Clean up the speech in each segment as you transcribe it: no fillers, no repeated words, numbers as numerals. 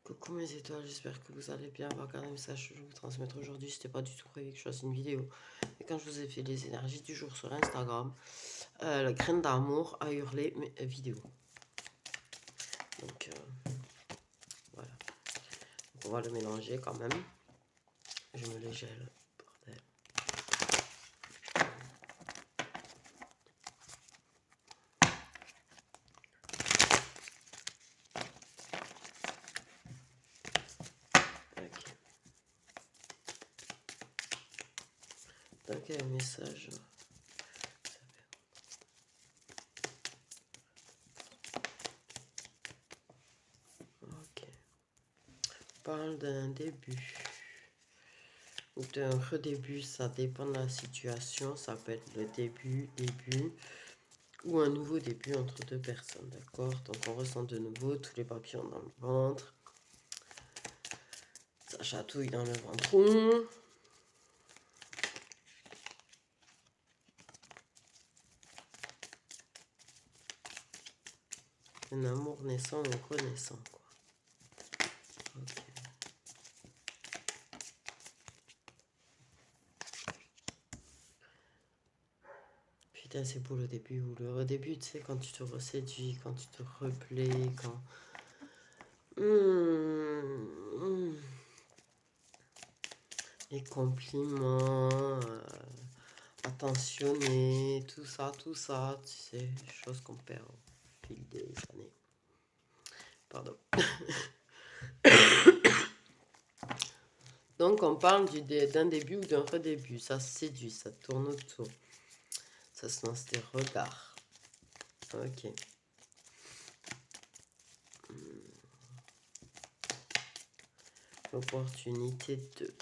Coucou mes étoiles, j'espère que vous allez bien. Regarde un message que je vais vous transmettre aujourd'hui. C'était pas du tout prévu que je fasse une vidéo. Et quand je vous ai fait les énergies du jour sur Instagram, la graine d'amour a hurlé mes vidéos. Donc voilà. Donc, on va le mélanger quand même. Je me le gèle. Bordel. Ok. Donc un message. Ok. On parle d'un début. Ou d'un redébut, ça dépend de la situation. Ça peut être le début, ou un nouveau début entre deux personnes, d'accord? Donc on ressent de nouveau tous les papillons dans le ventre. Ça chatouille dans le ventre. Un amour naissant ou renaissant, quoi. Ok. Putain, c'est beau le début ou le redébut, tu sais, quand tu te reséduis, quand tu te replais, quand... Les compliments, attentionnés, tout ça, tu sais, choses qu'on perd au fil des années. Pardon. Donc on parle d'un début ou d'un redébut, ça se séduit, ça tourne autour, ça se lance des regards. Ok. L'opportunité de...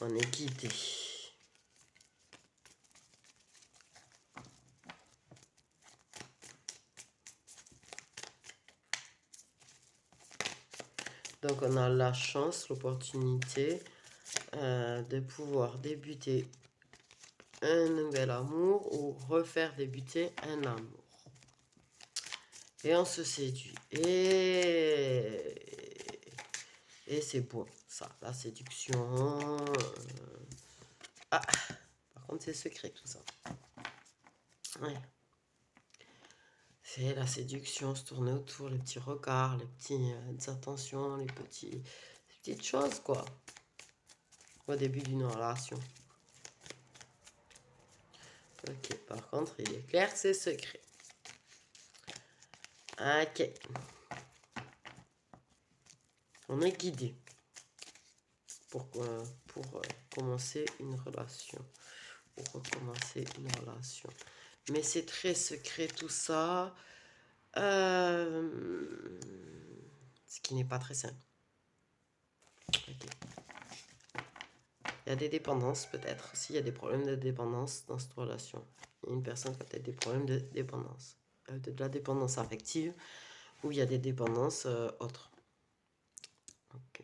On est guidé. Donc on a la chance, l'opportunité de pouvoir débuter un nouvel amour ou refaire débuter un amour. Et on se séduit. Et c'est beau, ça, la séduction. Ah, par contre, c'est secret tout ça. Ouais. C'est la séduction, se tourner autour, les petits regards, les petites attentions, les petites choses, quoi. Au début d'une relation. Ok, par contre, il est clair, c'est secret. Ok. On est guidé pour commencer une relation. Pour recommencer une relation. Mais c'est très secret tout ça. Ce qui n'est pas très simple. Okay. Il y a des dépendances peut-être. S'il y a des problèmes de dépendance dans cette relation. Il y a une personne qui a peut-être des problèmes de dépendance. De la dépendance affective. Ou il y a des dépendances autres. Ok.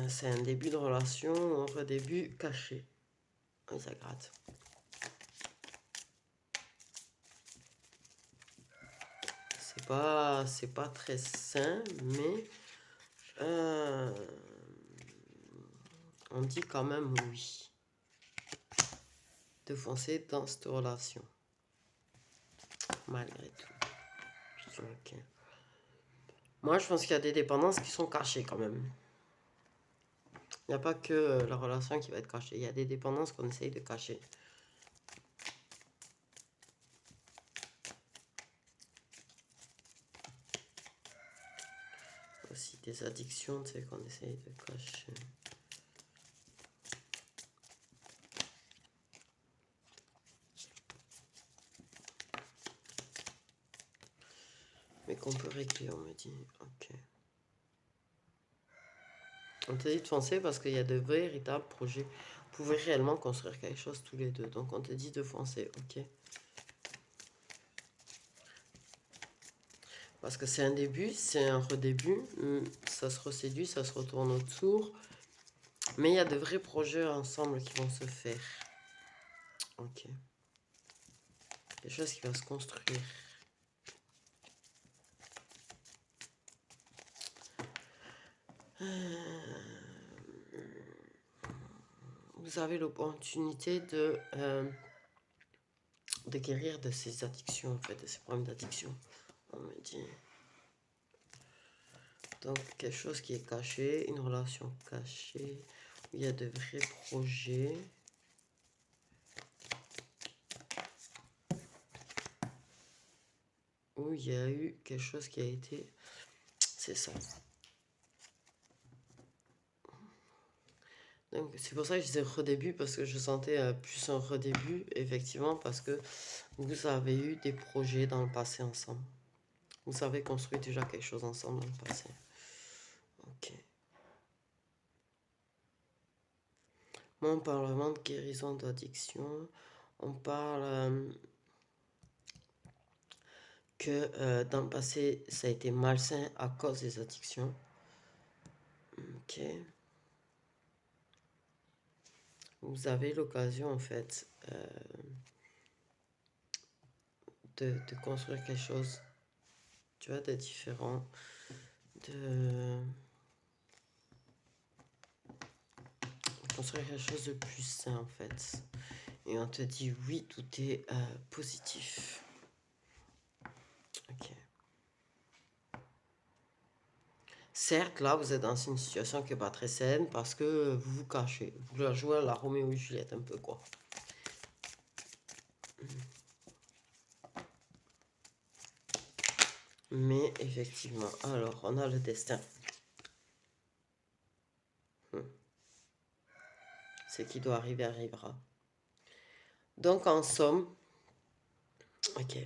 C'est un début de relation ou un redébut caché. Oui, ça gratte. C'est pas très sain, mais on dit quand même oui. De foncer dans cette relation. Malgré tout. Ok. Moi, je pense qu'il y a des dépendances qui sont cachées quand même. Il n'y a pas que la relation qui va être cachée. Il y a des dépendances qu'on essaye de cacher. Aussi des addictions, tu sais, qu'on essaye de cacher. Mais qu'on peut régler, on me dit. Ok. On te dit de foncer parce qu'il y a de véritables projets. Vous pouvez réellement construire quelque chose tous les deux. Donc on te dit de foncer, ok. Parce que c'est un début, c'est un redébut. Ça se reséduit, ça se retourne autour. Mais il y a de vrais projets ensemble qui vont se faire. Ok. Quelque chose qui va se construire. Vous avez l'opportunité de guérir de ces addictions, en fait, de ces problèmes d'addiction. On me dit. Donc, quelque chose qui est caché, une relation cachée, où il y a de vrais projets. Où il y a eu quelque chose qui a été... C'est ça. Donc, c'est pour ça que je disais redébut, parce que je sentais plus un redébut, effectivement, parce que vous avez eu des projets dans le passé ensemble. Vous avez construit déjà quelque chose ensemble dans le passé. Ok. Moi, on parle vraiment de guérison d'addiction. On parle que dans le passé, ça a été malsain à cause des addictions. Ok. Vous avez l'occasion, en fait, de construire quelque chose, tu vois, de différent, de construire quelque chose de plus sain, en fait. Et on te dit, oui, tout est positif. Ok. Certes, là, vous êtes dans une situation qui n'est pas très saine parce que vous vous cachez. Vous la jouez à la Roméo et Juliette, un peu, quoi. Mais effectivement, alors, on a le destin. Ce qui doit arriver arrivera. Donc, en somme, ok,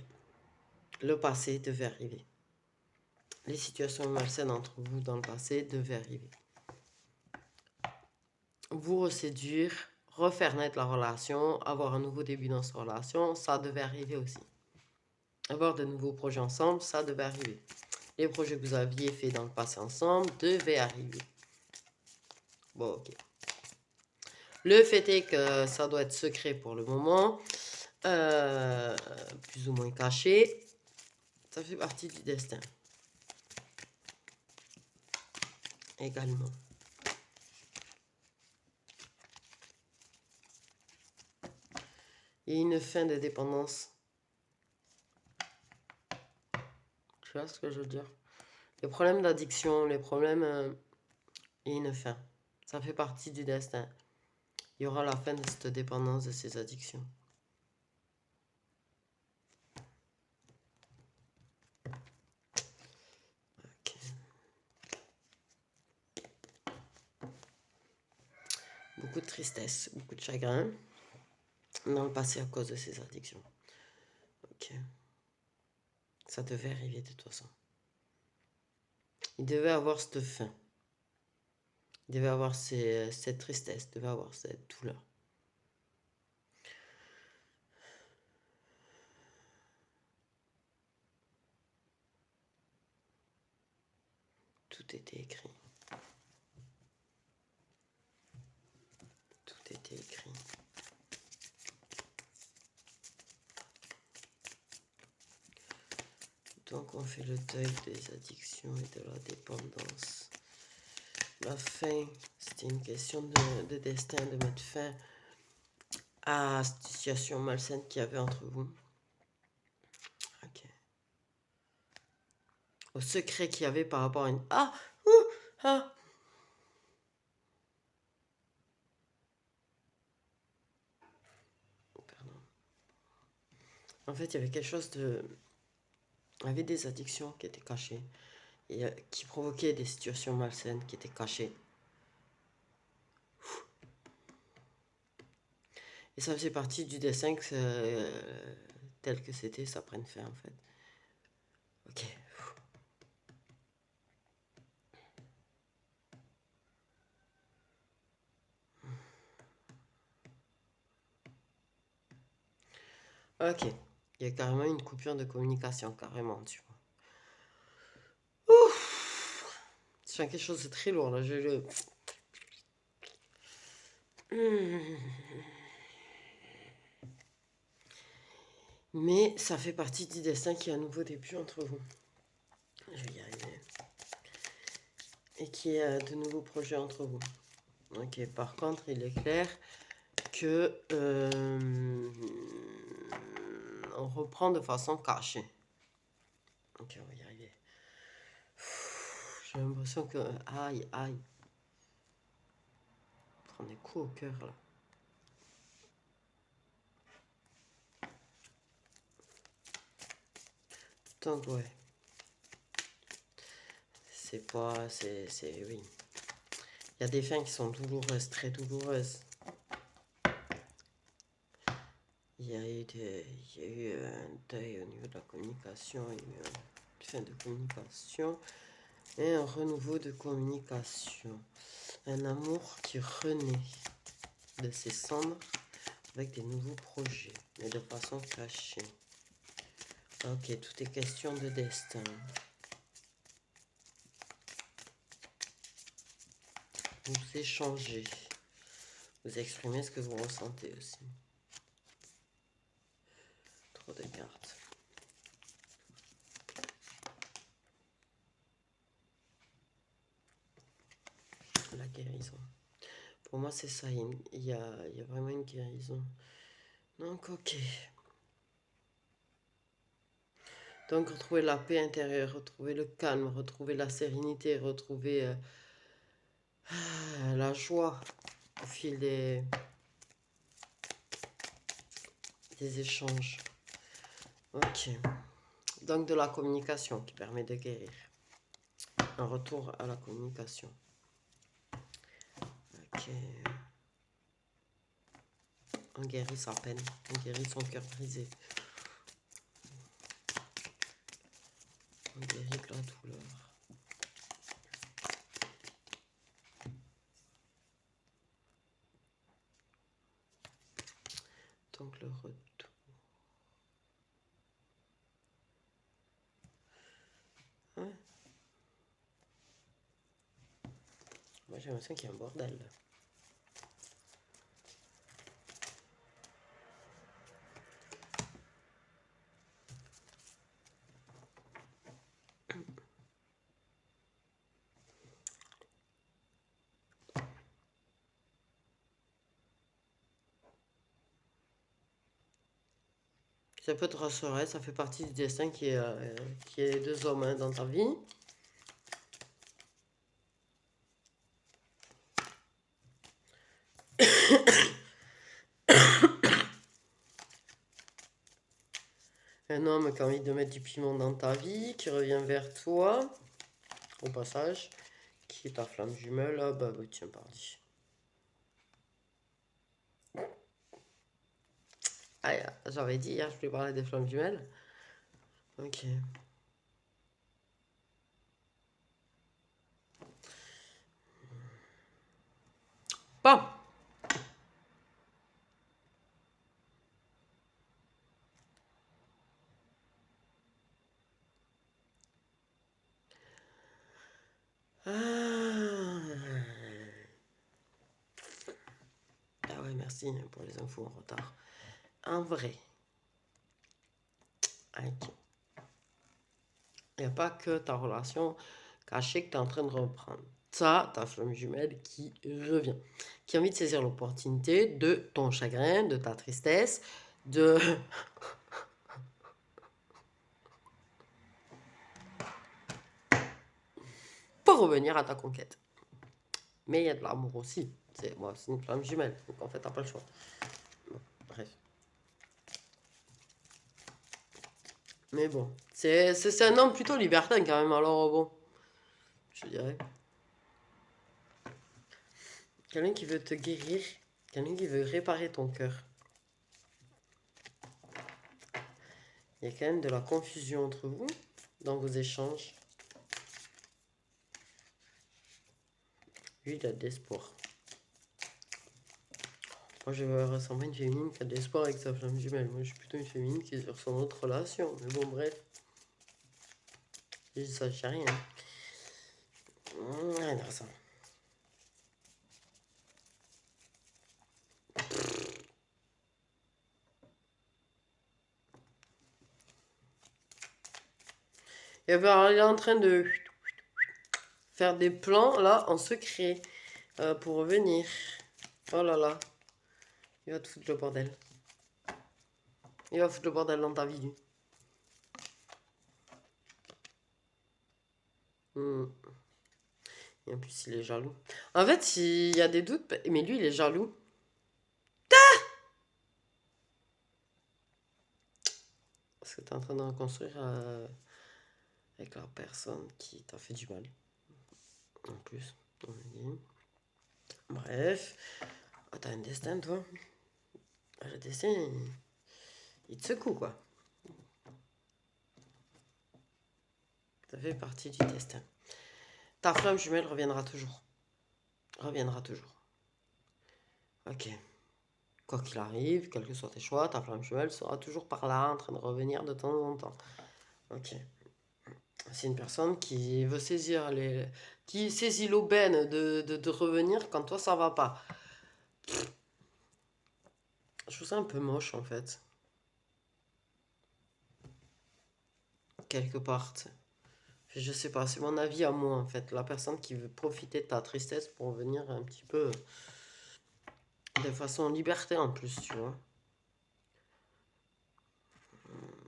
le passé devait arriver. Les situations malsaines entre vous dans le passé devaient arriver. Vous reséduire, refaire naître la relation, avoir un nouveau début dans cette relation, ça devait arriver aussi. Avoir de nouveaux projets ensemble, ça devait arriver. Les projets que vous aviez faits dans le passé ensemble devaient arriver. Bon, ok. Le fait est que ça doit être secret pour le moment, plus ou moins caché. Ça fait partie du destin. Également. Il y a une fin de dépendance. Tu vois ce que je veux dire? Les problèmes d'addiction, les problèmes... il y a une fin. Ça fait partie du destin. Il y aura la fin de cette dépendance, de ces addictions. Ok. Beaucoup de tristesse, beaucoup de chagrin dans le passé à cause de ces addictions. Ok. Ça devait arriver de toute façon. Il devait avoir cette fin. Il devait avoir cette tristesse, il devait avoir cette douleur. Tout était écrit. Tout était écrit. Donc on fait le deuil des addictions et de la dépendance. La fin, c'était une question de destin, de mettre fin à cette situation malsaine qu'il y avait entre vous. Ok. Au secret qu'il y avait par rapport à une... Ah! Ah! Pardon. En fait, il y avait quelque chose de... Il y avait des addictions qui étaient cachées. Et qui provoquaient des situations malsaines qui étaient cachées. Et ça faisait partie du dessin tel que c'était, ça prenne fin en fait. Ok. Ok. Il y a carrément une coupure de communication, carrément, tu vois. Ouf. C'est quelque chose de très lourd là. Mais ça fait partie du destin qu'il y a un nouveau début entre vous. Je vais y arriver. Et qu'il y a de nouveaux projets entre vous. Ok, par contre, il est clair que on reprend de façon cachée. Ok, on va y arriver. J'ai l'impression que... Aïe, aïe. Prends des coups au cœur, là. Donc, ouais. C'est pas... C'est... Oui. Il y a des fins qui sont douloureuses, très douloureuses. Il y a eu un deuil au niveau de la communication, il y a eu une fin de communication et un renouveau de communication. Un amour qui renaît de ses cendres avec des nouveaux projets, mais de façon cachée. Ok, tout est question de destin. Vous échangez. Vous exprimez ce que vous ressentez aussi. Trop de cartes. La guérison. Pour moi, c'est ça. Il y a vraiment une guérison. Donc, ok. Donc, retrouver la paix intérieure, retrouver le calme, retrouver la sérénité, retrouver la joie au fil des échanges. Ok. Donc, de la communication qui permet de guérir. Un retour à la communication. Ok. On guérit sa peine, on guérit son cœur brisé. On guérit la douleur. Donc le retour. Hein? Moi j'ai l'impression qu'il y a un bordel là. Ça peut te rassurer, ça fait partie du destin qui est deux hommes hein, dans ta vie. Un homme qui a envie de mettre du piment dans ta vie, qui revient vers toi, au passage, qui est ta flamme jumelle, ah bah tiens, pardi. Ah, j'avais dit hier, je voulais parler des flammes jumelles. Ok. Bon. Ah ouais, merci pour les infos en retard. En vrai. Ok. Il n'y a pas que ta relation cachée que tu es en train de reprendre. Ça, ta flamme jumelle qui revient. Qui a envie de saisir l'opportunité de ton chagrin, de ta tristesse, de... pour revenir à ta conquête. Mais il y a de l'amour aussi. C'est une flamme jumelle. Donc en fait, t'as pas le choix. Bon, bref. Mais bon. C'est un homme plutôt libertin quand même. Alors bon. Je dirais. Quelqu'un qui veut te guérir. Quelqu'un qui veut réparer ton cœur. Il y a quand même de la confusion entre vous dans vos échanges. Lui, il a de l'espoir. Moi, je ressemble à une féminine qui a de l'espoir avec sa flamme jumelle. Moi, je suis plutôt une féminine qui est sur son autre relation. Mais bon, bref. Je dis ça, je sais rien. Intéressant. Et ben, il est en train de faire des plans, là, en secret, pour revenir. Oh là là. Il va te foutre le bordel. Il va foutre le bordel dans ta vie, lui. Et en plus, il est jaloux. En fait, il y a des doutes, mais lui, il est jaloux. Parce que tu es en train de reconstruire avec la personne qui t'a fait du mal. En plus, on dit. Bref. Oh, t'as un destin, toi. Le destin, il te secoue, quoi. Ça fait partie du destin. Ta flamme jumelle reviendra toujours. Reviendra toujours. Ok. Quoi qu'il arrive, quels que soient tes choix, ta flamme jumelle sera toujours par là, en train de revenir de temps en temps. Ok. C'est une personne qui veut saisir qui saisit l'aubaine de revenir quand toi ça va pas. Je trouve ça un peu moche en fait. Quelque part. Je sais pas, c'est mon avis à moi en fait. La personne qui veut profiter de ta tristesse pour venir un petit peu de façon en liberté en plus, tu vois.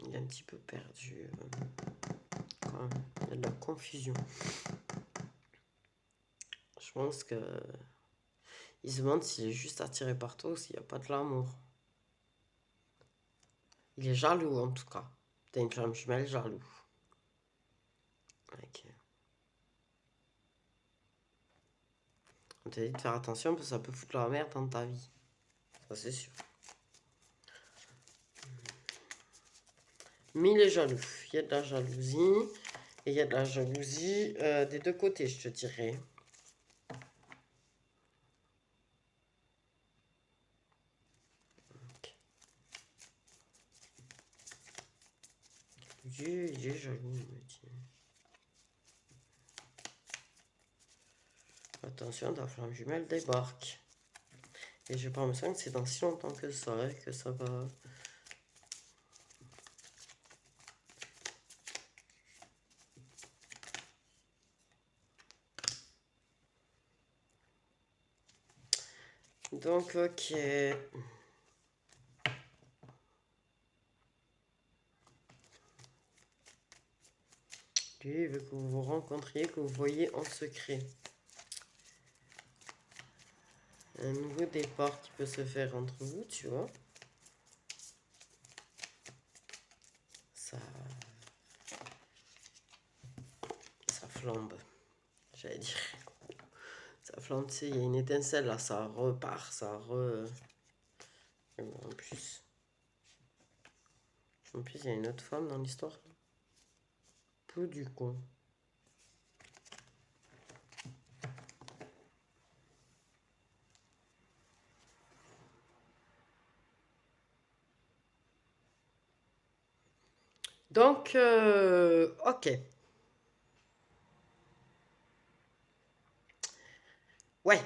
Il est un petit peu perdu. Quand même. Il y a de la confusion. Je pense que il se demande s'il est juste attiré par toi ou s'il n'y a pas de l'amour. Il est jaloux en tout cas. T'as une flamme jumelle jaloux. Ok. On t'a dit de faire attention parce que ça peut foutre la merde dans ta vie. Ça c'est sûr. Mais il est jaloux. Il y a de la jalousie. Et il y a de la jalousie des deux côtés, je te dirais. Okay. Il est jaloux, il me dit. Attention, ta flamme jumelle débarque. Et j'ai pas l'impression que c'est dans si longtemps que ça va. Donc, ok. Lui, il veut que vous vous rencontriez, que vous voyez en secret. Un nouveau départ qui peut se faire entre vous, tu vois. Ça flambe, j'allais dire. Ça flambe, tu sais, il y a une étincelle là, ça repart, En plus, il y a une autre femme dans l'histoire. Tout du con. Donc, ok. Ouais.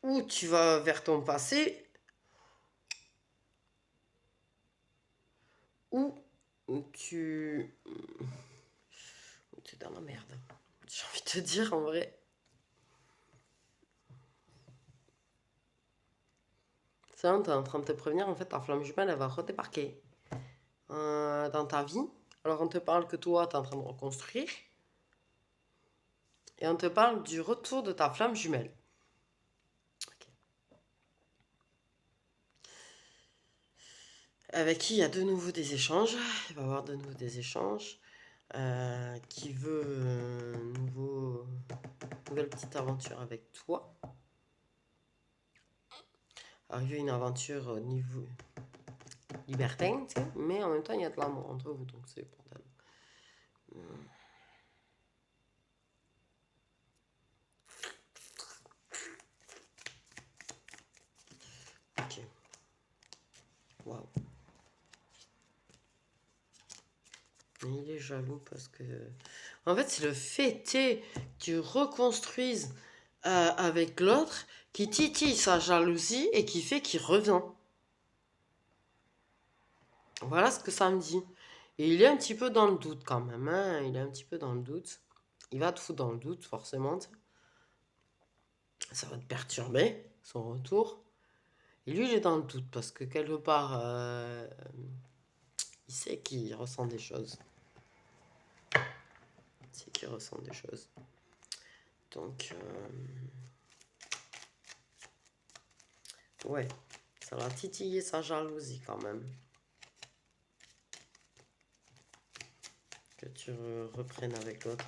Ou tu vas vers ton passé, ou tu... Tu es dans la merde. J'ai envie de te dire, en vrai. C'est vrai, t'es en train de te prévenir, en fait, ta flamme jumelle, elle va redébarquer dans ta vie. Alors, on te parle que toi, tu es en train de reconstruire. Et on te parle du retour de ta flamme jumelle. Okay. Avec qui il y a de nouveau des échanges. Il va y avoir de nouveau des échanges. Qui veut nouvelle petite aventure avec toi. Arriver une aventure au niveau libertin, tu sais, mais en même temps il y a de l'amour entre vous, donc c'est bordel. Ok. Waouh. Il est jaloux parce que... En fait, c'est le fait que tu reconstruises avec l'autre qui titille sa jalousie et qui fait qu'il revient. Voilà ce que ça me dit. Et il est un petit peu dans le doute quand même, hein. Il est un petit peu dans le doute. Il va te foutre dans le doute, forcément. Ça va te perturber, son retour. Et lui, il est dans le doute parce que quelque part, il sait qu'il ressent des choses. Il sait qu'il ressent des choses. Donc, ouais, ça va titiller sa jalousie quand même. Que tu reprennes avec l'autre.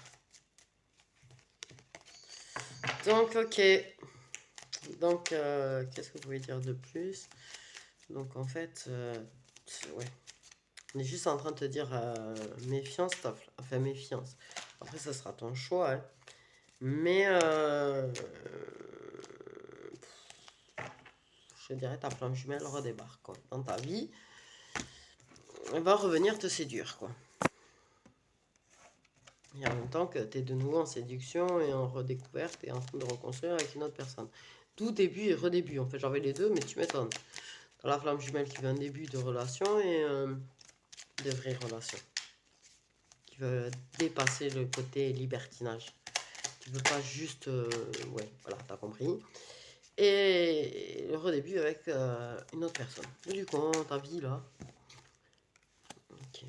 Donc, ok. Donc, qu'est-ce que vous pouvez dire de plus? Donc, en fait, ouais. On est juste en train de te dire méfiance, enfin méfiance. Après, ça sera ton choix. Hein. Mais, je dirais ta flamme jumelle redébarque quoi. Dans ta vie. Elle va revenir te séduire, quoi. Et en même temps que tu es de nouveau en séduction et en redécouverte et en train de reconstruire avec une autre personne. Tout début et redébut. En fait, j'avais les deux, mais tu m'étonnes. Dans la flamme jumelle qui veut un début de relation et de vraie relation. Qui veut dépasser le côté libertinage. Tu veux pas juste... ouais, voilà, t'as compris. Et le redébut avec une autre personne. Et du coup, ta vie, là. Ok.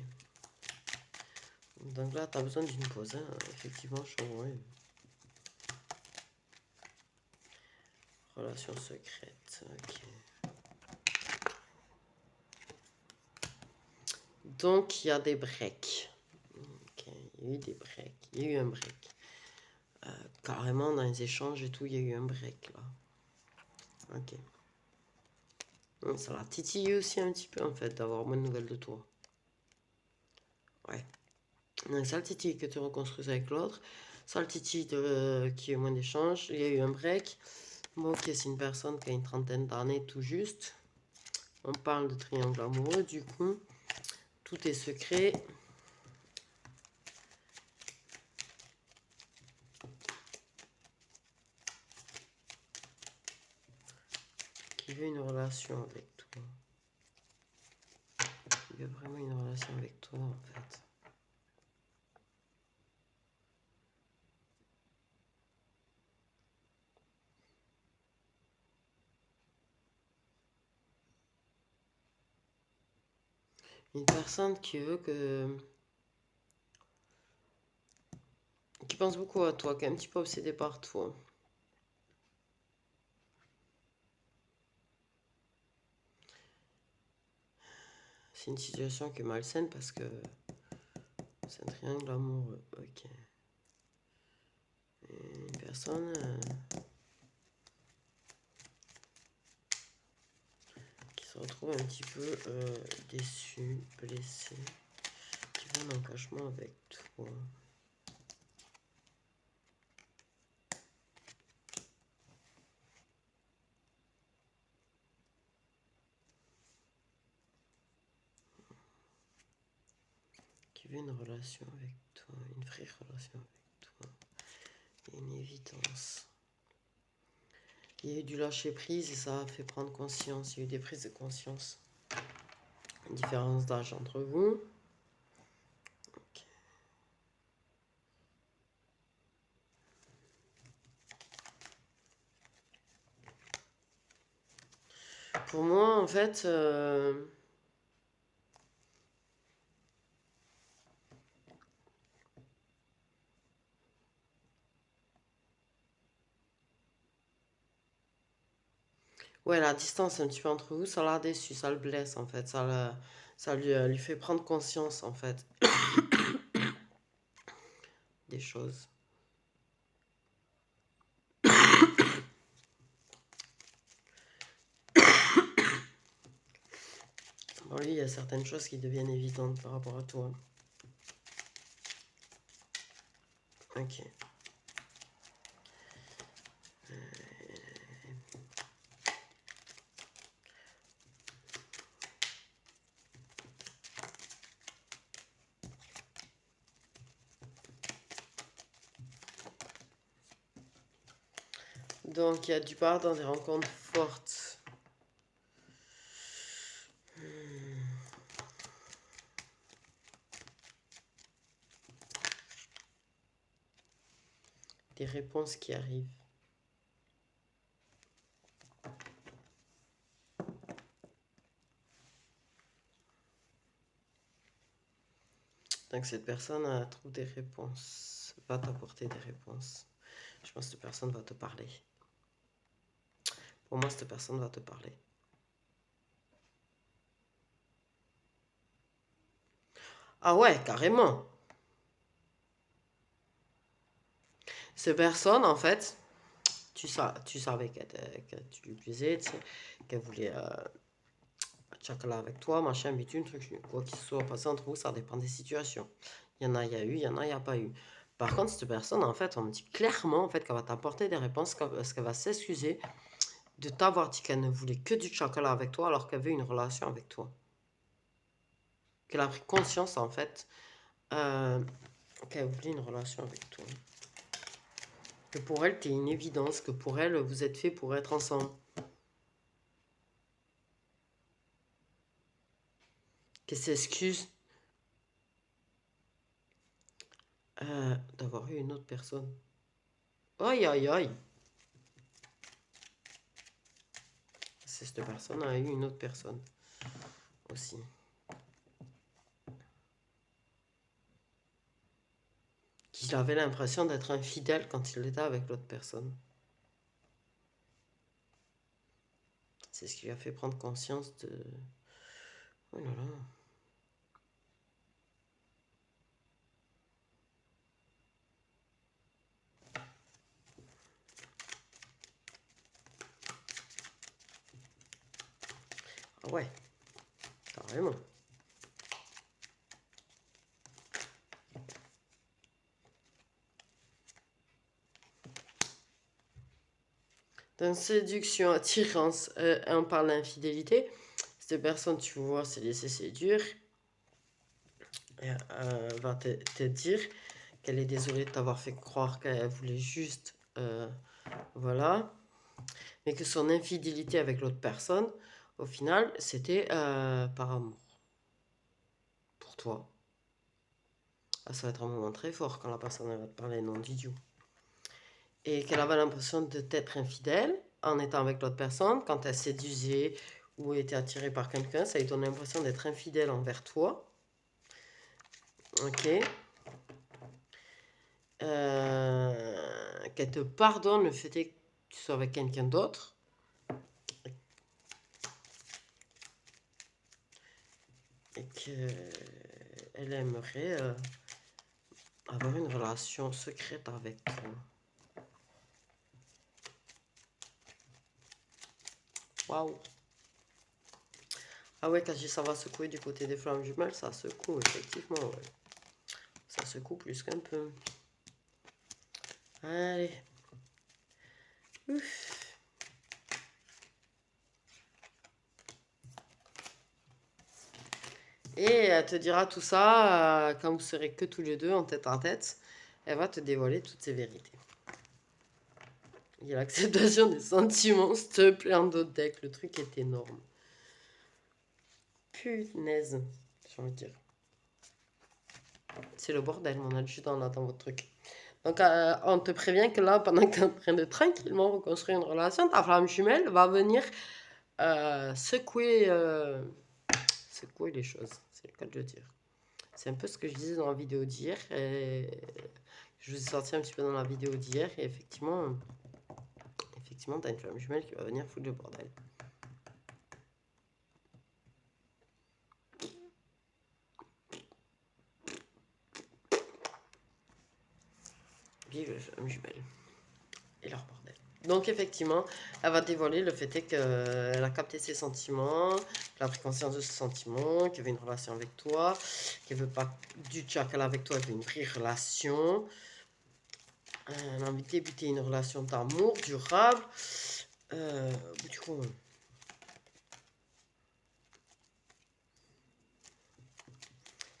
Donc là, tu as besoin d'une pause. Hein. Effectivement, je suis ouais. Relation secrète. Ok. Donc, il y a des breaks. Ok. Il y a eu des breaks. Il y a eu un break. Carrément, dans les échanges et tout, il y a eu un break là. Ok. Donc, ça l'a titillé aussi un petit peu en fait d'avoir moins de nouvelles de toi. Ouais. Donc, ça le titille que tu reconstruises avec l'autre. Ça le titille qu'il y ait moins d'échanges. Il y a eu un break. Bon, ok, c'est une personne qui a une trentaine d'années tout juste. On parle de triangle amoureux, du coup. Tout est secret. Qui veut une relation avec toi. Il veut vraiment une relation avec toi, en fait. Une personne qui veut que... qui pense beaucoup à toi, qui est un petit peu obsédée par toi. C'est une situation qui est malsaine parce que c'est un triangle amoureux. Ok. Et une personne qui se retrouve un petit peu déçue, blessée, qui veut un engagement avec toi. Qui veut une relation avec toi, une vraie relation avec toi. Il y a une évidence. Il y a eu du lâcher prise et ça a fait prendre conscience. Il y a eu des prises de conscience. Une différence d'âge entre vous. Okay. Pour moi, en fait, ouais, la distance un petit peu entre vous, ça l'a déçu, ça le blesse en fait, ça lui fait prendre conscience en fait des choses. Bon, lui, il y a certaines choses qui deviennent évidentes par rapport à toi. Ok. Donc, il y a du part dans des rencontres fortes. des réponses qui arrivent. Donc cette personne trouve des réponses, va t'apporter des réponses. Je pense que cette personne va te parler. Pour moi, cette personne va te parler. Ah ouais, carrément. Cette personne, en fait, tu savais que tu lui plaisais, qu'elle voulait chocolat avec toi, machin, bitume, truc, quoi qu'il se soit passé entre vous, ça dépend des situations. Il y en a, il y a eu, il y en a, il n'y a pas eu. Par contre, cette personne, en fait, on me dit clairement en fait, qu'elle va t'apporter des réponses, parce qu'elle va s'excuser de t'avoir dit qu'elle ne voulait que du chocolat avec toi alors qu'elle veut une relation avec toi. Qu'elle a pris conscience, en fait, qu'elle voulait une relation avec toi. Que pour elle, tu es une évidence, que pour elle, vous êtes fait pour être ensemble. Qu'elle s'excuse d'avoir eu une autre personne. Aïe, aïe, aïe. Cette personne a eu une autre personne aussi. Qu'il avait l'impression d'être infidèle quand il était avec l'autre personne. C'est ce qui lui a fait prendre conscience de... Oh là là. Ah ouais, carrément. Dans séduction, attirance, on parle d'infidélité. Cette personne, tu vois, s'est laissée séduire. Elle va te dire qu'elle est désolée de t'avoir fait croire qu'elle voulait juste... voilà. Mais que son infidélité avec l'autre personne, au final, c'était par amour. Pour toi. Ah, ça va être un moment très fort quand la personne va te parler non d'idiot. Et qu'elle avait l'impression de t'être infidèle en étant avec l'autre personne, quand elle séduisait ou était attirée par quelqu'un, ça lui donne l'impression d'être infidèle envers toi. Ok. Qu'elle te pardonne le fait que tu sois avec quelqu'un d'autre. Et qu'elle aimerait avoir une relation secrète avec toi. Waouh. Ah ouais, quand je dis ça va secouer du côté des flammes jumelles, ça secoue, effectivement. Ouais. Ça secoue plus qu'un peu. Allez. Ouf. Et elle te dira tout ça quand vous serez que tous les deux en tête à tête. Elle va te dévoiler toutes ses vérités. Il y a l'acceptation des sentiments, s'il te plaît, en d'autres decks. Le truc est énorme. Punaise, j'ai envie de dire. C'est le bordel, mon adjudant, là, dans votre truc. Donc, on te prévient que là, pendant que tu es en train de tranquillement reconstruire une relation, ta flamme jumelle va venir secouer les choses. C'est le cas de le dire. C'est un peu ce que je disais dans la vidéo d'hier. Je vous ai sorti un petit peu dans la vidéo d'hier. Et effectivement, tu as une flamme jumelle qui va venir foutre le bordel. Vive les flammes jumelles et leur bordel. Donc effectivement, elle va dévoiler le fait qu'elle a capté ses sentiments, qu'elle a pris conscience de ses sentiments, qu'elle veut une relation avec toi, qu'elle veut pas du chacal avec toi, elle veut une vraie relation. Elle a envie de débuter une relation d'amour durable. Du coup,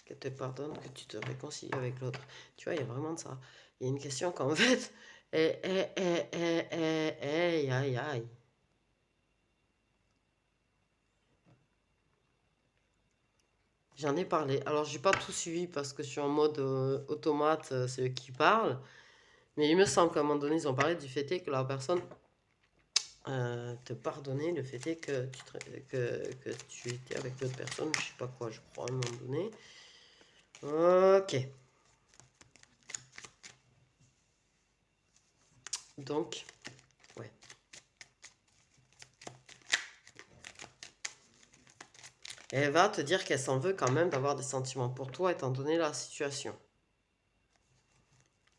qu'elle te pardonne, que tu te réconcilies avec l'autre. Tu vois, il y a vraiment de ça. Il y a une question qu'en fait, aïe, aïe. J'en ai parlé. Alors, j'ai pas tout suivi parce que je suis en mode automate, c'est eux qui parlent. Mais il me semble qu'à un moment donné, ils ont parlé du fait que la personne te pardonnait, le fait est que tu étais avec l'autre personne, je sais pas quoi, je crois, à un moment donné. Ok. Donc, ouais. Elle va te dire qu'elle s'en veut quand même d'avoir des sentiments pour toi étant donné la situation.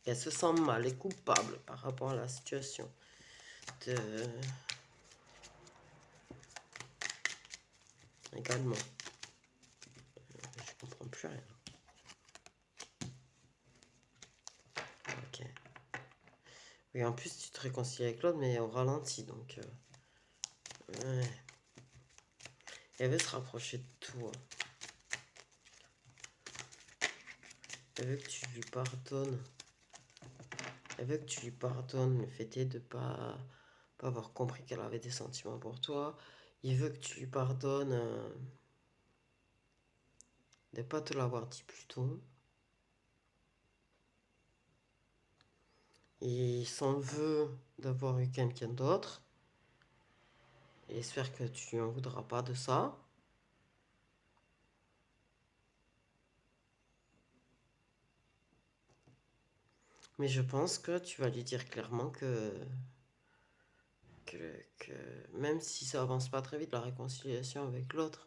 Elle se sent mal et coupable par rapport à la situation. Également. Je comprends plus rien. Ok. Et en plus, tu te réconcilies avec l'autre, mais au ralenti, donc... ouais. Elle veut se rapprocher de toi. Elle veut que tu lui pardonnes. Elle veut que tu lui pardonnes le fait est de pas avoir compris qu'elle avait des sentiments pour toi. Il veut que tu lui pardonnes de ne pas te l'avoir dit plus tôt. Et il s'en veut d'avoir eu quelqu'un d'autre. Et j'espère que tu lui en voudras pas de ça. Mais je pense que tu vas lui dire clairement que, que même si ça avance pas très vite, la réconciliation avec l'autre,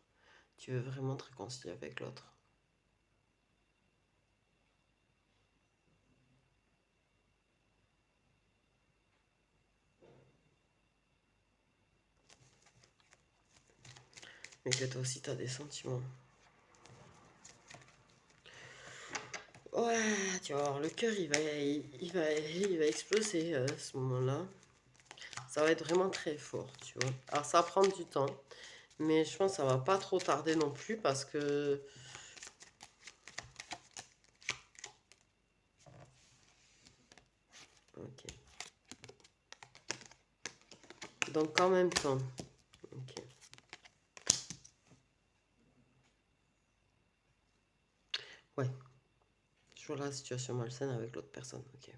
tu veux vraiment te réconcilier avec l'autre. Mais que toi aussi, tu as des sentiments. Ouais, tu vas voir, le cœur, il va exploser à ce moment-là. Ça va être vraiment très fort, tu vois. Alors, ça va prendre du temps, mais je pense que ça va pas trop tarder non plus parce que... Ok. Donc, en même temps... Ok. Ouais. Toujours la situation malsaine avec l'autre personne, ok.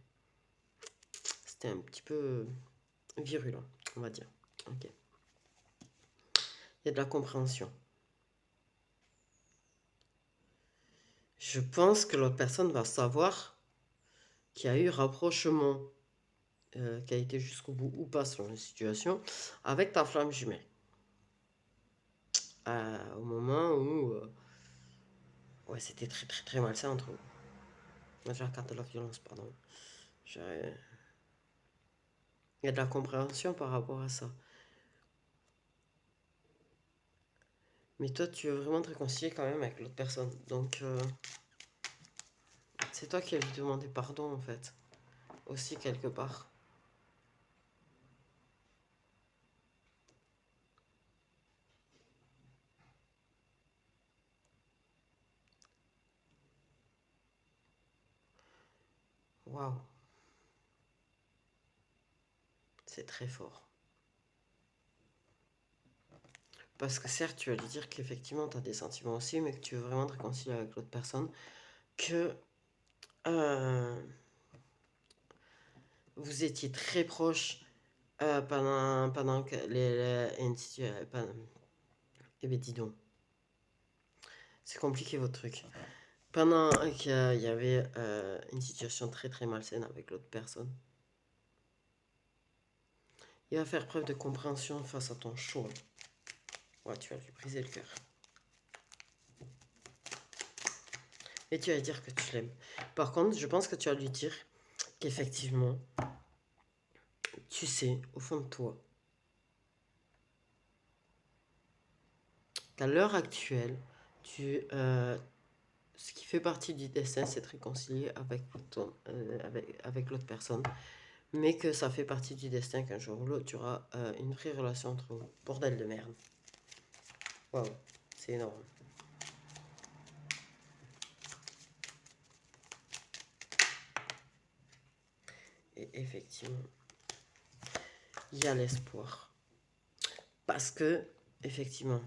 C'était un petit peu virulent, on va dire. Ok. Il y a de la compréhension. Je pense que l'autre personne va savoir qu'il y a eu rapprochement, qui a été jusqu'au bout ou pas selon la situation, avec ta flamme jumelle. Au moment où ouais, c'était très très très malsain entre eux. Moi j'ai la carte de la violence, pardon. Il y a de la compréhension par rapport à ça. Mais toi tu veux vraiment te réconcilier quand même avec l'autre personne. Donc c'est toi qui as lui demandé pardon en fait. Aussi quelque part. Waouh. C'est très fort. Parce que certes, tu vas lui dire qu'effectivement, tu as des sentiments aussi, mais que tu veux vraiment te réconcilier avec l'autre personne. Que vous étiez très proches pendant que eh bien, dis donc. C'est compliqué votre truc. Pendant qu'il y avait une situation très très malsaine avec l'autre personne. Il va faire preuve de compréhension face à ton choix. Ouais, tu vas lui briser le cœur. Et tu vas lui dire que tu l'aimes. Par contre, je pense que tu vas lui dire qu'effectivement, tu sais, au fond de toi, qu'à l'heure actuelle, ce qui fait partie du destin, c'est de réconcilier avec l'autre personne. Mais que ça fait partie du destin qu'un jour ou l'autre, tu auras une vraie relation entre vous. Bordel de merde. Waouh, c'est énorme. Et effectivement, il y a l'espoir. Parce que, effectivement,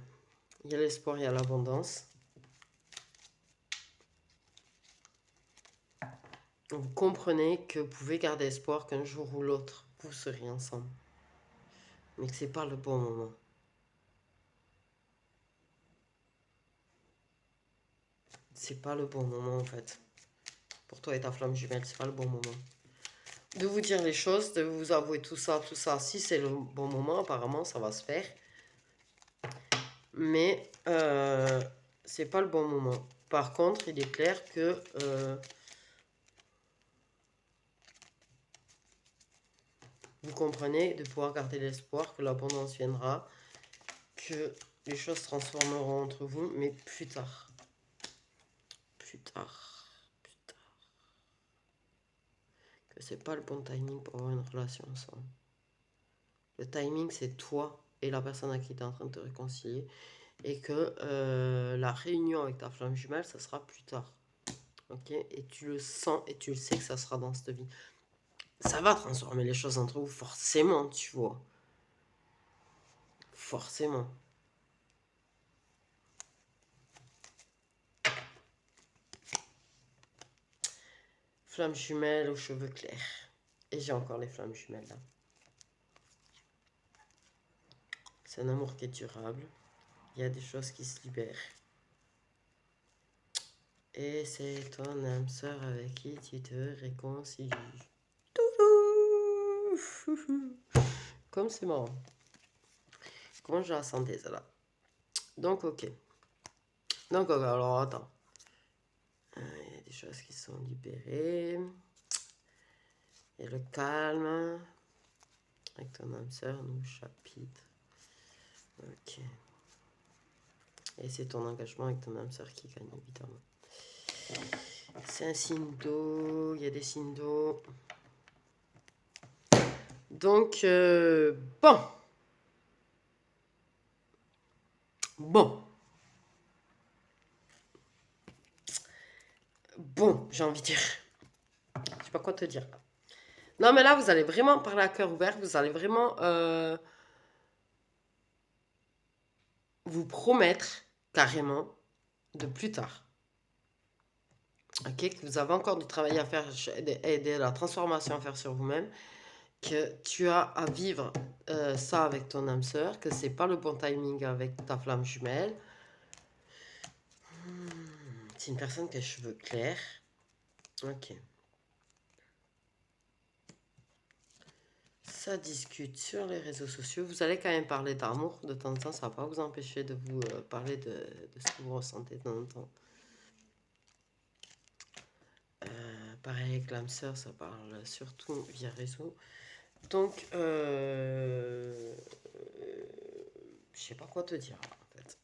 il y a l'espoir, il y a l'abondance. vous comprenez que vous pouvez garder espoir qu'un jour ou l'autre, vous serez ensemble. Mais que c'est pas le bon moment. C'est pas le bon moment en fait. Pour toi et ta flamme jumelle, c'est pas le bon moment. De vous dire les choses, de vous avouer tout ça. Si c'est le bon moment, apparemment, ça va se faire. Mais c'est pas le bon moment. Par contre, il est clair que vous comprenez de pouvoir garder l'espoir que l'abondance viendra, que les choses se transformeront entre vous, mais plus tard. Plus tard. Plus tard. Que c'est pas le bon timing pour avoir une relation ensemble. Le timing, c'est toi et la personne à qui tu es en train de te réconcilier. Et que la réunion avec ta flamme jumelle, ça sera plus tard. Ok? Et tu le sens et tu le sais que ça sera dans cette vie. Ça va transformer les choses entre vous, forcément, tu vois. Forcément. Flamme jumelle aux cheveux clairs. Et j'ai encore les flammes jumelles là. C'est un amour qui est durable. Il y a des choses qui se libèrent. Et c'est ton âme sœur avec qui tu te réconcilies. Comme c'est marrant. Comment je la sentais, ça là. Donc, ok. Donc, alors, attends. Il y a des choses qui sont libérées. Et le calme. Avec ton âme sœur, nous chapitre. Ok. Et c'est ton engagement avec ton âme sœur qui gagne, évidemment. C'est un signe d'eau. Il y a des signes d'eau. Donc, bon. Bon. Bon, j'ai envie de dire. Je sais pas quoi te dire. Non, mais là, vous allez vraiment parler à cœur ouvert. Vous allez vraiment vous promettre carrément de plus tard. Ok, que vous avez encore du travail à faire et de la transformation à faire sur vous-même. Que tu as à vivre ça avec ton âme sœur. Que c'est pas le bon timing avec ta flamme jumelle. C'est une personne qui a les cheveux clairs. Ok. Ça discute sur les réseaux sociaux. Vous allez quand même parler d'amour de temps en temps. Ça ne va pas vous empêcher de vous parler de ce que vous ressentez de temps en temps. Pareil avec l'âme sœur, ça parle surtout via réseau. Donc, je sais pas quoi te dire en fait.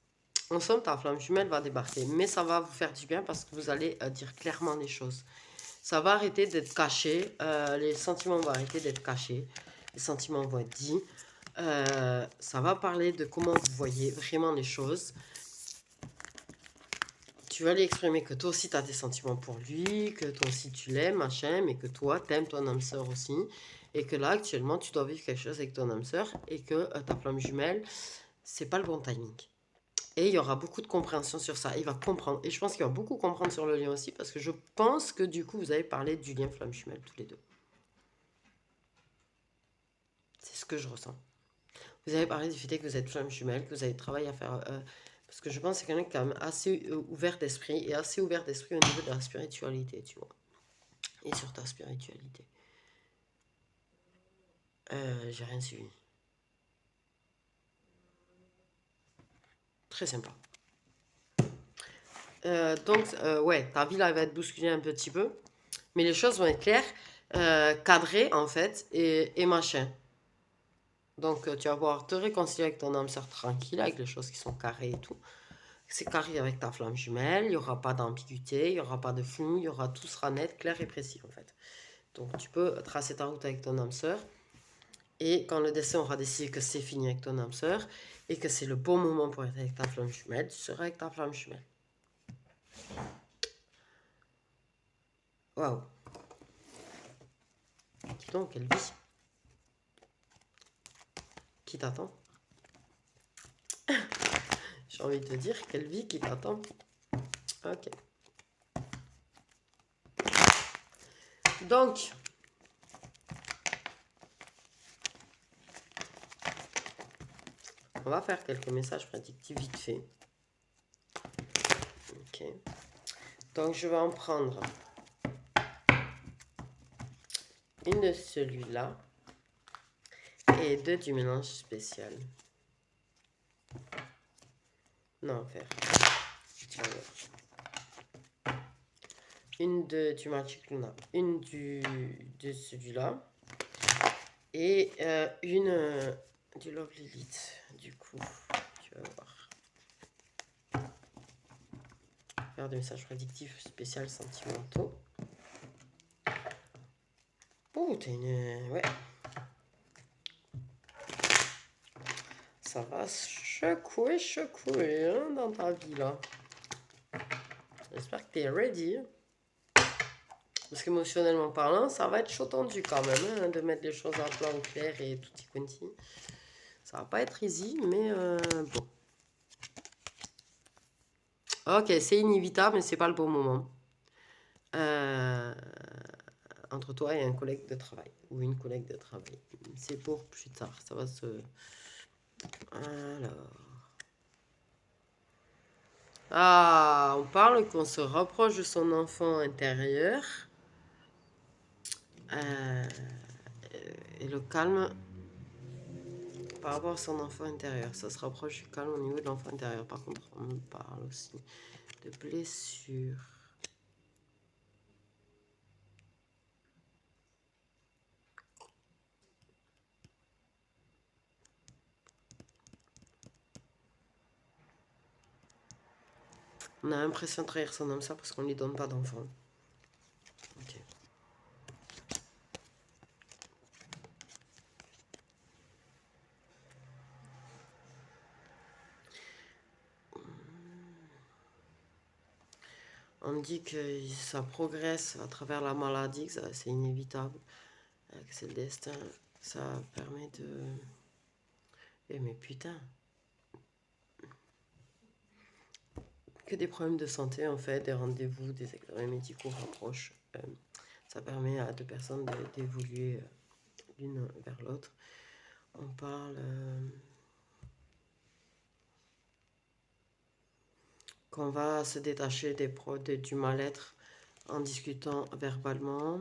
En somme, ta flamme jumelle va débarquer, mais ça va vous faire du bien parce que vous allez dire clairement les choses. Ça va arrêter d'être caché, les sentiments vont arrêter d'être cachés, les sentiments vont être dits. Ça va parler de comment vous voyez vraiment les choses. Tu vas lui exprimer que toi aussi tu as des sentiments pour lui, que toi aussi tu l'aimes, machin, mais que toi t'aimes ton âme sœur aussi. Et que là actuellement tu dois vivre quelque chose avec ton âme sœur et que ta flamme jumelle, c'est pas le bon timing. Et il y aura beaucoup de compréhension sur ça. Il va comprendre. Et je pense qu'il va beaucoup comprendre sur le lien aussi parce que je pense que du coup vous avez parlé du lien flamme jumelle tous les deux. C'est ce que je ressens. Vous avez parlé du fait que vous êtes flamme jumelle, que vous avez travail à faire. Parce que je pense que c'est quelqu'un qui est quand même assez ouvert d'esprit et assez ouvert d'esprit au niveau de la spiritualité, tu vois. Et sur ta spiritualité. J'ai rien suivi. Très sympa. Donc, ouais, ta vie là va être bousculée un petit peu. Mais les choses vont être claires, cadrées en fait, et machin. Donc, tu vas pouvoir te réconcilier avec ton âme sœur tranquille, avec les choses qui sont carrées et tout. C'est carré avec ta flamme jumelle, il n'y aura pas d'ambiguïté, il n'y aura pas de flou, il y aura tout sera net, clair et précis en fait. Donc, tu peux tracer ta route avec ton âme sœur. Et quand le destin aura décidé que c'est fini avec ton âme sœur et que c'est le bon moment pour être avec ta flamme jumelle, tu seras avec ta flamme jumelle. Waouh. Dis donc, quelle vie qui t'attend. J'ai envie de te dire, quelle vie qui t'attend. Ok. Donc, on va faire quelques messages prédictifs vite fait. Ok. Donc, je vais en prendre une de celui-là et deux du mélange spécial. Non, faire. Tiens, une du Magic Luna, une de celui-là et une du Love Lilith. Du coup, tu vas voir. Faire des messages prédictifs spécial sentimentaux. Oh, t'as une... Ouais. Ça va secouer hein, dans ta vie, là. J'espère que t'es ready. Parce qu'émotionnellement parlant, ça va être chaud tendu quand même, hein, de mettre les choses à plat au clair et tout y quanti. Ça va pas être easy, mais bon. Ok, c'est inévitable, mais c'est pas le bon moment. Entre toi et un collègue de travail ou une collègue de travail. C'est pour plus tard, ça va se... Alors... Ah, on parle qu'on se rapproche de son enfant intérieur. Et le calme par rapport à son enfant intérieur. Ça se rapproche du calme au niveau de l'enfant intérieur. Par contre, on parle aussi de blessures. On a l'impression de trahir son âme, ça parce qu'on ne lui donne pas d'enfant. Ok. On me dit que ça progresse à travers la maladie, que c'est inévitable, que c'est le destin. Ça permet de... Eh mais putain. Que des problèmes de santé en fait, des rendez-vous, des examens médicaux rapprochent. Ça permet à deux personnes d'évoluer l'une vers l'autre. On parle qu'on va se détacher du mal-être en discutant verbalement.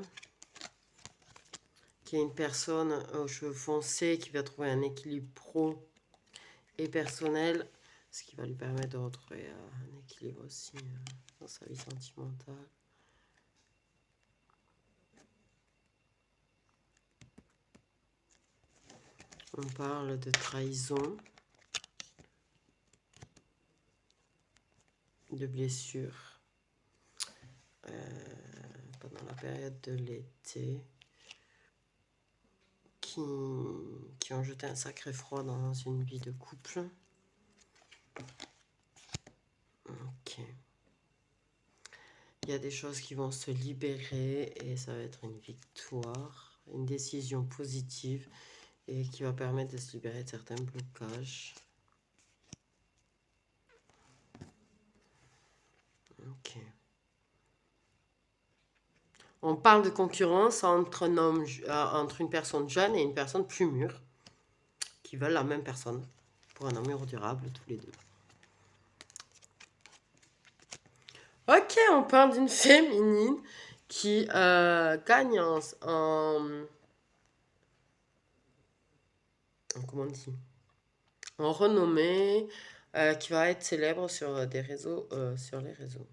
Qu'il y a une personne aux cheveux foncés qui va trouver un équilibre pro et personnel, ce qui va lui permettre de retrouver un équilibre aussi dans sa vie sentimentale. On parle de trahison, de blessures pendant la période de l'été qui ont jeté un sacré froid dans une vie de couple. Ok. Il y a des choses qui vont se libérer et ça va être une victoire, une décision positive et qui va permettre de se libérer de certains blocages. Ok. On parle de concurrence entre une personne jeune et une personne plus mûre qui veulent la même personne pour un amour durable tous les deux. Ok, on parle d'une féminine qui gagne comment on dit, en renommée, qui va être célèbre sur des réseaux, sur les réseaux.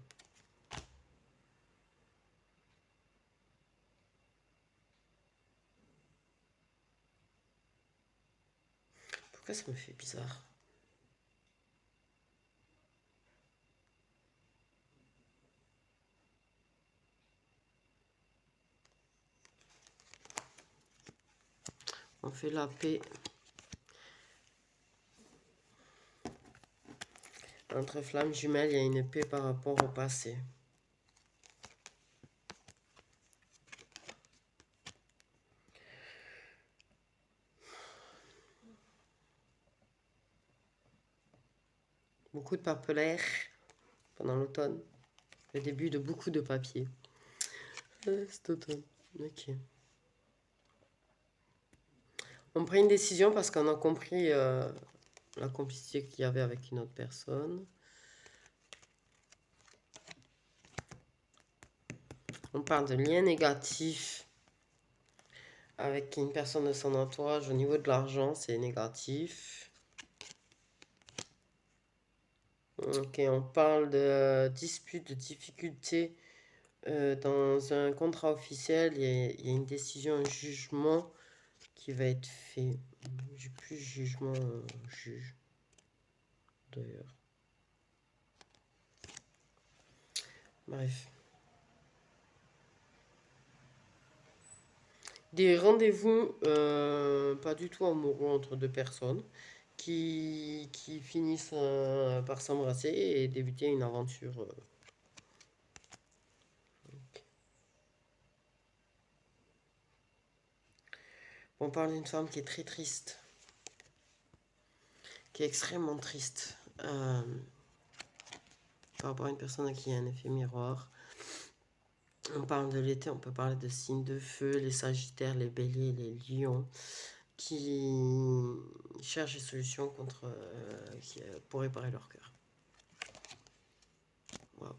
Pourquoi ça me fait bizarre? On fait la paix entre flammes jumelles, il y a une paix par rapport au passé. Beaucoup de papelaire pendant l'automne. Le début de beaucoup de papier. Cet automne. Ok. On prend une décision parce qu'on a compris la complicité qu'il y avait avec une autre personne. On parle de liens négatifs avec une personne de son entourage. Au niveau de l'argent, c'est négatif. Ok, on parle de disputes, de difficultés dans un contrat officiel. Il y a une décision, un jugement qui va être fait. J'ai plus jugement, juge, d'ailleurs. Bref. Des rendez-vous pas du tout amoureux entre deux personnes qui finissent par s'embrasser et débuter une aventure. On parle d'une femme qui est très triste, qui est extrêmement triste par rapport à une personne à qui il y a un effet miroir. On parle de l'été, on peut parler de signes de feu, les sagittaires, les béliers, les lions, qui cherchent des solutions pour réparer leur cœur. Wow.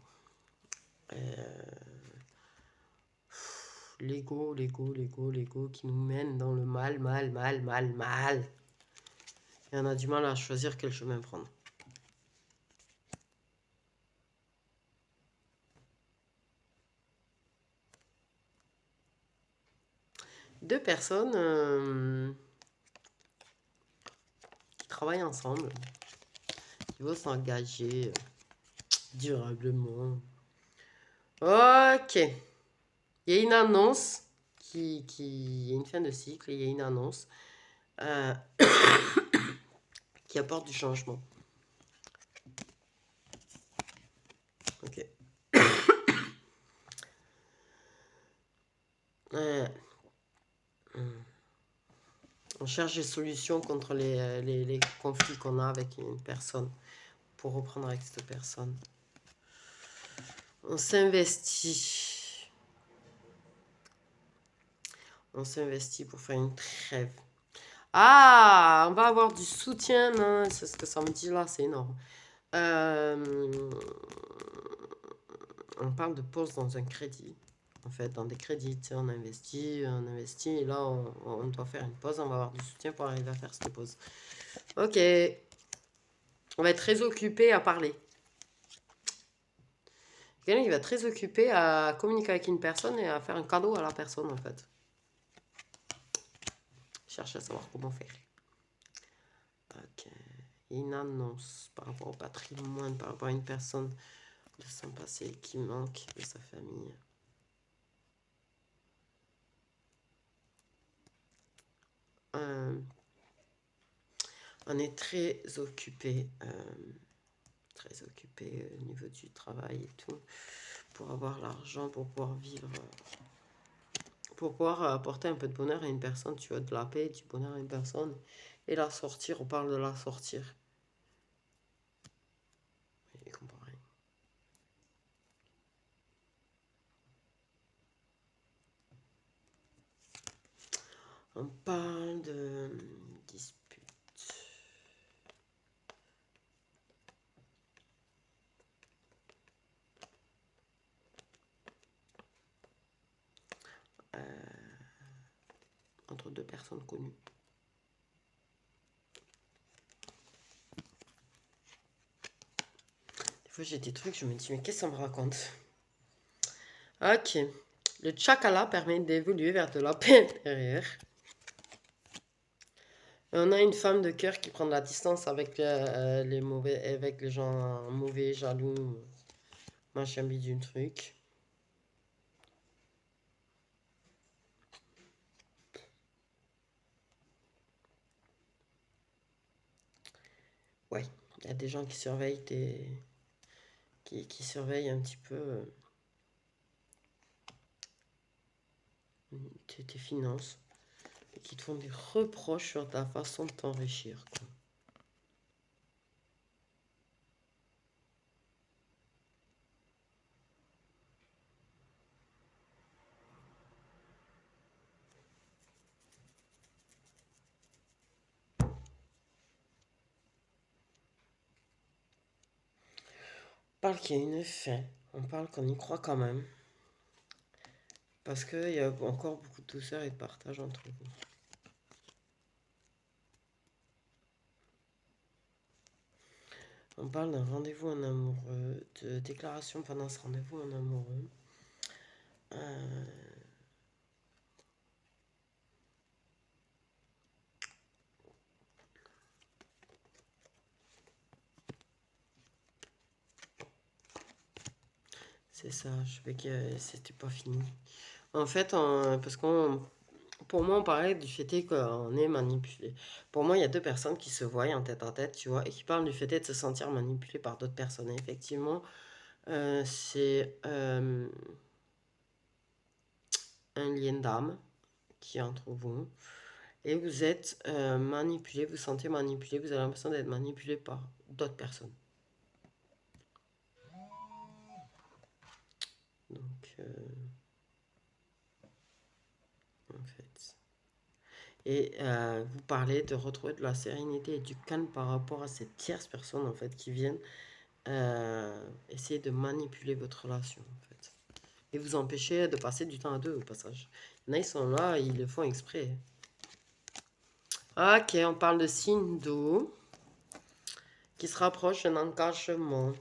L'ego, l'ego, l'ego, l'ego qui nous mène dans le mal, mal, mal, mal, mal. Et on a du mal à choisir quel chemin prendre. Deux personnes qui travaillent ensemble, qui vont s'engager durablement. Ok. Il y a une annonce il y a une fin de cycle, il y a une annonce qui apporte du changement. Ok. On cherche des solutions contre les conflits qu'on a avec une personne pour reprendre avec cette personne. On s'investit. On s'investit pour faire une trêve. Ah, on va avoir du soutien. Non, c'est ce que ça me dit là, c'est énorme. On parle de pause dans un crédit. En fait, dans des crédits, tu sais, on investit, et là, on doit faire une pause. On va avoir du soutien pour arriver à faire cette pause. Ok. On va être très occupé à parler. Quelqu'un qui va être très occupé à communiquer avec une personne et à faire un cadeau à la personne, en fait. Cherche à savoir comment faire. Ok. Une annonce par rapport au patrimoine, par rapport à une personne de son passé qui manque de sa famille. On est très occupé au niveau du travail et tout, pour avoir l'argent, pour pouvoir vivre, pour pouvoir apporter un peu de bonheur à une personne, tu vois, de la paix, du bonheur à une personne, et la sortir, on parle de la sortir. Il comprend rien. On parle de dispute. Entre deux personnes connues. Des fois, j'ai des trucs, je me dis, mais qu'est-ce que ça me raconte? Ok. Le chakala permet d'évoluer vers de la paix intérieure. On a une femme de cœur qui prend de la distance avec les mauvais, avec les gens mauvais, jaloux, machin bidule truc. Ouais, il y a des gens qui surveillent qui surveillent un petit peu tes finances et qui te font des reproches sur ta façon de t'enrichir, quoi. On parle qu'il y a une fin. On parle qu'on y croit quand même. Parce qu'il y a encore beaucoup de douceur et de partage entre vous. On parle d'un rendez-vous en amoureux, de déclaration pendant ce rendez-vous en amoureux. C'est ça, je sais que c'était pas fini. En fait, parce qu'on, pour moi, on parlait du fait qu'on est manipulé. Pour moi, il y a deux personnes qui se voient en tête à tête, tu vois, et qui parlent du fait de se sentir manipulé par d'autres personnes. Et effectivement, c'est un lien d'âme qui est entre vous. Et vous êtes manipulé, vous sentez manipulé, vous avez l'impression d'être manipulé par d'autres personnes. Donc, en fait. Et vous parlez de retrouver de la sérénité et du calme par rapport à ces tierces personnes, en fait, qui viennent essayer de manipuler votre relation, en fait. Et vous empêcher de passer du temps à deux, au passage. Il y en a, ils sont là, ils le font exprès. Ok, on parle de signe d'eau qui se rapproche d'un engagement.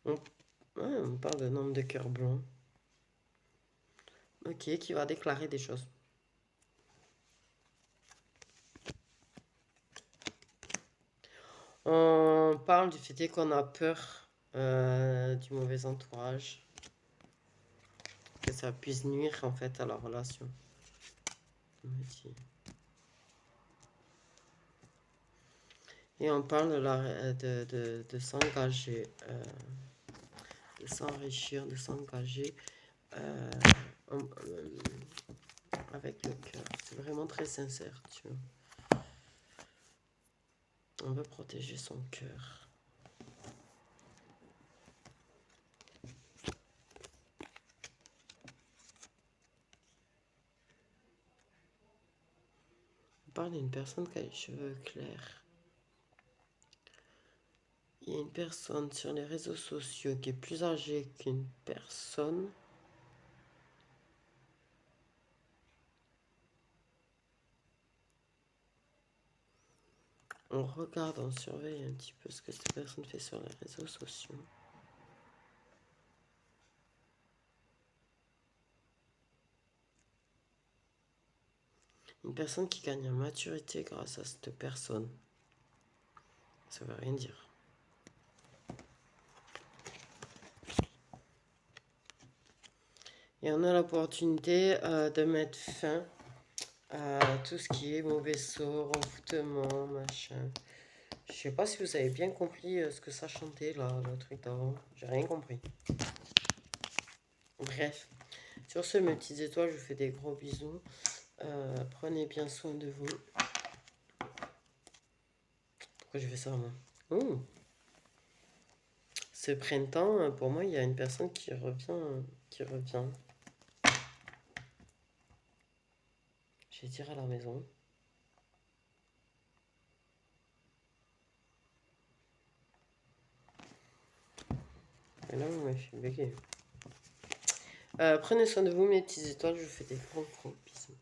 On parle d'un homme de cœur blond. Ok, qui va déclarer des choses. On parle du fait qu'on a peur du mauvais entourage. Que ça puisse nuire en fait à la relation. Et on parle de s'engager, de s'enrichir, de s'engager avec le cœur. C'est vraiment très sincère, tu vois. On veut protéger son cœur. On parle d'une personne qui a les cheveux clairs. Il y a une personne sur les réseaux sociaux qui est plus âgée qu'une personne. On regarde, on surveille un petit peu ce que cette personne fait sur les réseaux sociaux. Une personne qui gagne en maturité grâce à cette personne. Ça veut rien dire. Et on a l'opportunité de mettre fin à tout ce qui est mauvais sort, envoûtement, machin. Je sais pas si vous avez bien compris ce que ça chantait là, le truc d'avant. J'ai rien compris. Bref. Sur ce, mes petites étoiles, je vous fais des gros bisous. Prenez bien soin de vous. Pourquoi je fais ça, moi? Oh. Ce printemps, pour moi, il y a une personne qui revient. Je vais dire à la maison. Et là, on m'a fait bugger. Prenez soin de vous, mes petites étoiles. Je vous fais des gros bisous.